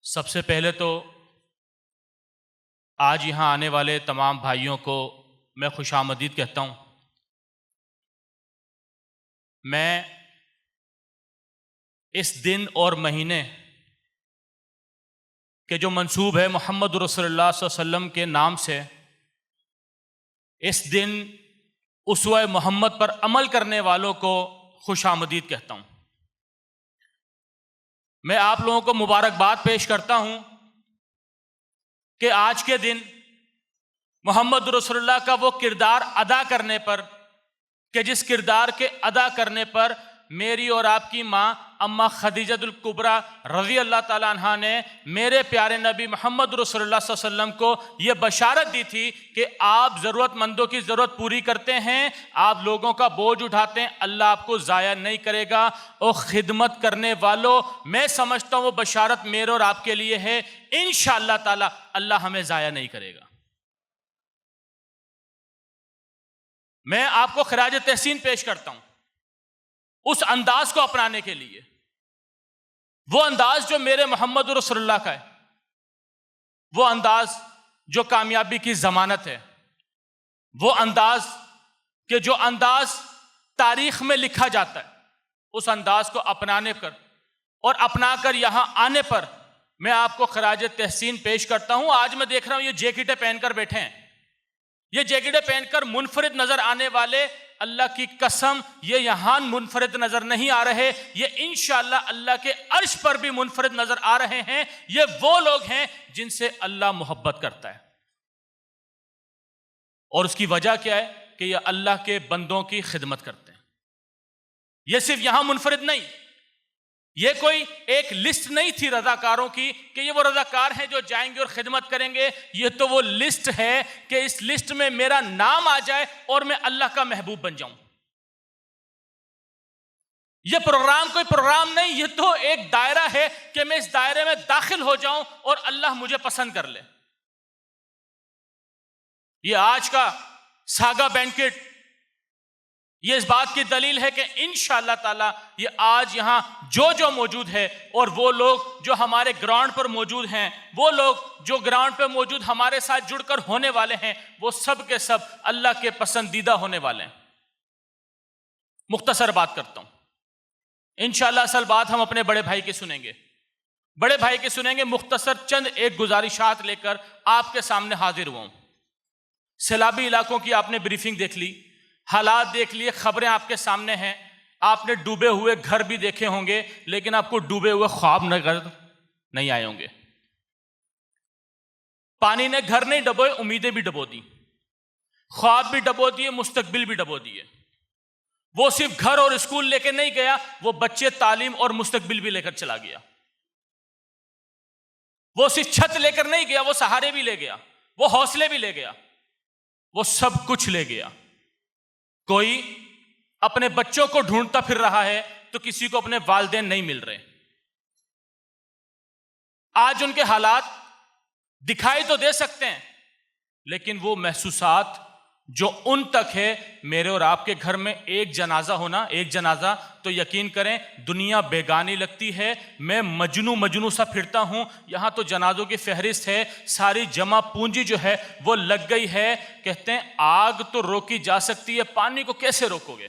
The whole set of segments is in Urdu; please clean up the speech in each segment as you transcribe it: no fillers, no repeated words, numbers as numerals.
سب سے پہلے تو آج یہاں آنے والے تمام بھائیوں کو میں خوش آمدید کہتا ہوں۔ میں اس دن اور مہینے کے جو منسوب ہے محمد رسول اللہ صلی اللہ علیہ وسلم کے نام سے، اس دن اسوہ محمد پر عمل کرنے والوں کو خوش آمدید کہتا ہوں۔ میں آپ لوگوں کو مبارکباد پیش کرتا ہوں کہ آج کے دن محمد رسول اللہ کا وہ کردار ادا کرنے پر، کہ جس کردار کے ادا کرنے پر میری اور آپ کی ماں اماں خدیجۃ الکبریٰ رضی اللہ تعالیٰ عنہا نے میرے پیارے نبی محمد رسول اللہ صلی اللہ علیہ وسلم کو یہ بشارت دی تھی کہ آپ ضرورت مندوں کی ضرورت پوری کرتے ہیں، آپ لوگوں کا بوجھ اٹھاتے ہیں، اللہ آپ کو ضائع نہیں کرے گا۔ اور خدمت کرنے والوں، میں سمجھتا ہوں وہ بشارت میرے اور آپ کے لیے ہے، انشاءاللہ تعالیٰ اللہ ہمیں ضائع نہیں کرے گا۔ میں آپ کو خراج تحسین پیش کرتا ہوں اس انداز کو اپنانے کے لیے، وہ انداز جو میرے محمد رسول اللہ کا ہے، وہ انداز جو کامیابی کی ضمانت ہے، وہ انداز کہ جو انداز تاریخ میں لکھا جاتا ہے، اس انداز کو اپنانے پر اور اپنا کر یہاں آنے پر میں آپ کو خراج تحسین پیش کرتا ہوں۔ آج میں دیکھ رہا ہوں یہ جیکٹیں پہن کر بیٹھے ہیں، یہ جیکٹیں پہن کر منفرد نظر آنے والے، اللہ کی قسم یہ یہاں منفرد نظر نہیں آ رہے، یہ انشاءاللہ اللہ کے عرش پر بھی منفرد نظر آ رہے ہیں۔ یہ وہ لوگ ہیں جن سے اللہ محبت کرتا ہے، اور اس کی وجہ کیا ہے کہ یہ اللہ کے بندوں کی خدمت کرتے ہیں۔ یہ صرف یہاں منفرد نہیں، یہ کوئی ایک لسٹ نہیں تھی رضاکاروں کی کہ یہ وہ رضاکار ہیں جو جائیں گے اور خدمت کریں گے، یہ تو وہ لسٹ ہے کہ اس لسٹ میں میرا نام آ جائے اور میں اللہ کا محبوب بن جاؤں۔ یہ پروگرام کوئی پروگرام نہیں، یہ تو ایک دائرہ ہے کہ میں اس دائرے میں داخل ہو جاؤں اور اللہ مجھے پسند کر لے۔ یہ آج کا ساگا بینکٹ یہ اس بات کی دلیل ہے کہ انشاءاللہ تعالی یہ آج یہاں جو موجود ہے، اور وہ لوگ جو ہمارے گراؤنڈ پر موجود ہیں، وہ لوگ جو گراؤنڈ پہ موجود ہمارے ساتھ جڑ کر ہونے والے ہیں، وہ سب کے سب اللہ کے پسندیدہ ہونے والے ہیں۔ مختصر بات کرتا ہوں، انشاءاللہ اصل بات ہم اپنے بڑے بھائی کی سنیں گے، بڑے بھائی کی سنیں گے۔ مختصر چند ایک گزارشات لے کر آپ کے سامنے حاضر ہوا ہوں۔ سیلابی علاقوں کی آپ نے بریفنگ دیکھ لی، حالات دیکھ لیے، خبریں آپ کے سامنے ہیں، آپ نے ڈوبے ہوئے گھر بھی دیکھے ہوں گے، لیکن آپ کو ڈوبے ہوئے خواب نہیں آئے ہوں گے۔ پانی نے گھر نہیں ڈبوئے، امیدیں بھی ڈبو دی، خواب بھی ڈبو دیے، مستقبل بھی ڈبو دیے۔ وہ صرف گھر اور اسکول لے کے نہیں گیا، وہ بچے تعلیم اور مستقبل بھی لے کر چلا گیا۔ وہ صرف چھت لے کر نہیں گیا، وہ سہارے بھی لے گیا، وہ حوصلے بھی لے گیا، وہ سب کچھ لے گیا۔ کوئی اپنے بچوں کو ڈھونڈتا پھر رہا ہے تو کسی کو اپنے والدین نہیں مل رہے۔ آج ان کے حالات دکھائی تو دے سکتے ہیں، لیکن وہ محسوسات جو ان تک ہے، میرے اور آپ کے گھر میں ایک جنازہ ہونا، ایک جنازہ تو یقین کریں دنیا بیگانی لگتی ہے۔ میں مجنوں سا پھرتا ہوں، یہاں تو جنازوں کی فہرست ہے، ساری جمع پونجی جو ہے وہ لگ گئی ہے۔ کہتے ہیں آگ تو روکی جا سکتی ہے، پانی کو کیسے روکو گے؟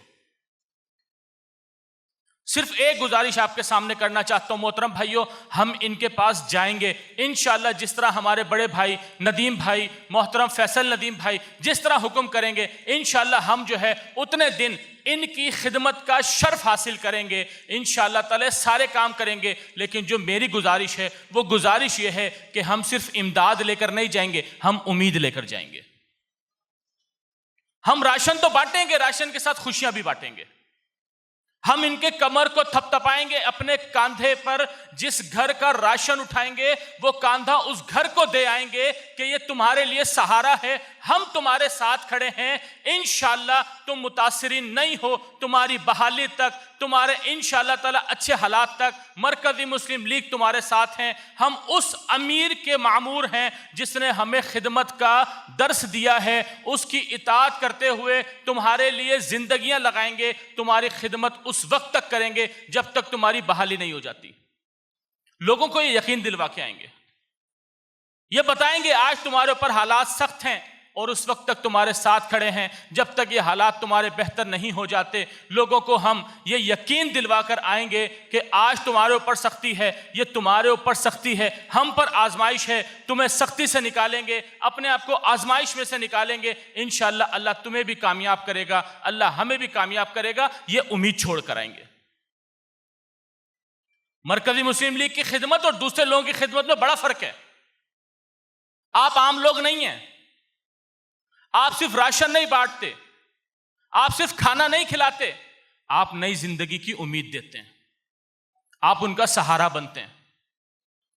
صرف ایک گزارش آپ کے سامنے کرنا چاہتا ہوں محترم بھائیوں، ہم ان کے پاس جائیں گے انشاءاللہ، جس طرح ہمارے بڑے بھائی ندیم بھائی، محترم فیصل ندیم بھائی جس طرح حکم کریں گے، انشاءاللہ ہم جو ہے اتنے دن ان کی خدمت کا شرف حاصل کریں گے، انشاءاللہ تعالی سارے کام کریں گے۔ لیکن جو میری گزارش ہے وہ گزارش یہ ہے کہ ہم صرف امداد لے کر نہیں جائیں گے، ہم امید لے کر جائیں گے۔ ہم راشن تو بانٹیں گے، راشن کے ساتھ خوشیاں بھی بانٹیں گے۔ ہم ان کے کمر کو تھپ تھپائیں گے، اپنے کاندھے پر جس گھر کا راشن اٹھائیں گے وہ کاندھا اس گھر کو دے آئیں گے کہ یہ تمہارے لیے سہارا ہے، ہم تمہارے ساتھ کھڑے ہیں۔ انشاءاللہ تم متاثرین نہیں ہو، تمہاری بحالی تک، تمہارے انشاءاللہ تعالی اچھے حالات تک مرکزی مسلم لیگ تمہارے ساتھ ہیں۔ ہم اس امیر کے معمور ہیں جس نے ہمیں خدمت کا درس دیا ہے، اس کی اطاعت کرتے ہوئے تمہارے لیے زندگیاں لگائیں گے، تمہاری خدمت اس وقت تک کریں گے جب تک تمہاری بحالی نہیں ہو جاتی۔ لوگوں کو یہ یقین دلوا کے آئیں گے۔ یہ بتائیں گے آج تمہارے اوپر حالات سخت ہیں اور اس وقت تک تمہارے ساتھ کھڑے ہیں جب تک یہ حالات تمہارے بہتر نہیں ہو جاتے۔ لوگوں کو ہم یہ یقین دلوا کر آئیں گے کہ آج تمہارے اوپر سختی ہے، یہ تمہارے اوپر سختی ہے، ہم پر آزمائش ہے، تمہیں سختی سے نکالیں گے، اپنے آپ کو آزمائش میں سے نکالیں گے، انشاءاللہ اللہ تمہیں بھی کامیاب کرے گا، اللہ ہمیں بھی کامیاب کرے گا، یہ امید چھوڑ کر آئیں گے۔ مرکزی مسلم لیگ کی خدمت اور دوسرے لوگوں کی خدمت میں بڑا فرق ہے۔ آپ عام لوگ نہیں ہیں، آپ صرف راشن نہیں بانٹتے، آپ صرف کھانا نہیں کھلاتے، آپ نئی زندگی کی امید دیتے ہیں، آپ ان کا سہارا بنتے ہیں،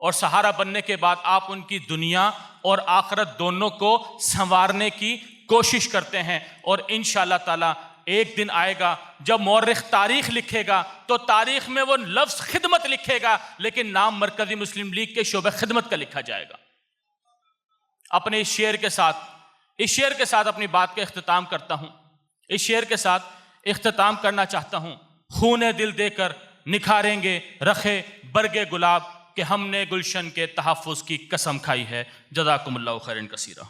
اور سہارا بننے کے بعد آپ ان کی دنیا اور آخرت دونوں کو سنوارنے کی کوشش کرتے ہیں، اور انشاءاللہ تعالی ایک دن آئے گا جب مورخ تاریخ لکھے گا تو تاریخ میں وہ لفظ خدمت لکھے گا لیکن نام مرکزی مسلم لیگ کے شعبہ خدمت کا لکھا جائے گا۔ اپنے اس شعر کے ساتھ اپنی بات کا اختتام کرتا ہوں، اس شعر کے ساتھ اختتام کرنا چاہتا ہوں۔ خون دل دے کر نکھاریں گے رکھے برگے گلاب کہ ہم نے گلشن کے تحفظ کی قسم کھائی ہے۔ جزاکم اللہ خیرا کثیرا۔